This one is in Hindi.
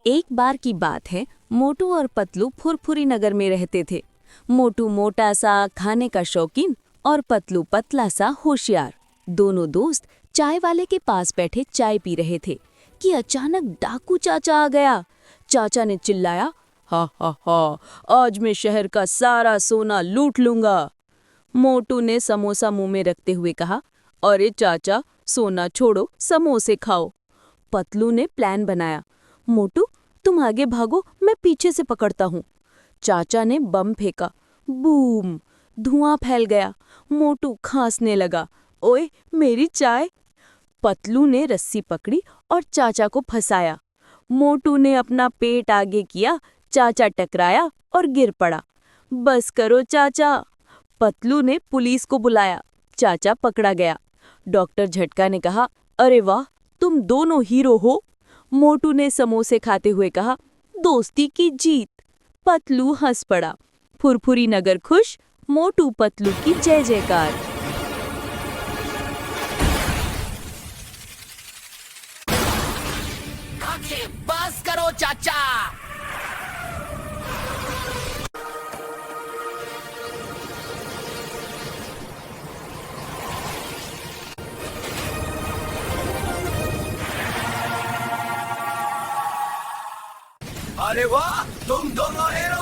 एक बार की बात है, मोटू और पतलू फुरफुरी नगर में रहते थे। मोटू मोटा सा खाने का शौकीन और पतलू पतला सा होशियार। दोनों दोस्त चाय वाले के पास बैठे चाय पी रहे थे कि अचानक डाकू चाचा आ गया। चाचा ने चिल्लाया, हा हा हा, आज मैं शहर का सारा सोना लूट लूंगा। मोटू ने समोसा मुंह में रखते हुए कहा, अरे चाचा, सोना छोड़ो, समोसे खाओ। पतलू ने प्लान बनाया, मोटू तुम आगे भागो, मैं पीछे से पकड़ता हूँ। चाचा ने बम फेंका, बूम, धुआं फैल गया। मोटू खांसने लगा, ओए मेरी चाय। पतलू ने रस्सी पकड़ी और चाचा को फंसाया। मोटू ने अपना पेट आगे किया, चाचा टकराया और गिर पड़ा। बस करो चाचा। पतलू ने पुलिस को बुलाया। चाचा पकड़ा गया। डॉक्टर झटका ने कहा, अरे वाह, तुम दोनों हीरो हो। मोटू ने समोसे खाते हुए कहा, दोस्ती की जीत। पतलू हंस पड़ा। फुरफुरी नगर खुश, मोटू पतलू की जय जयकार। बस करो चाचा। अरे वाह, तुम दोनों हीरो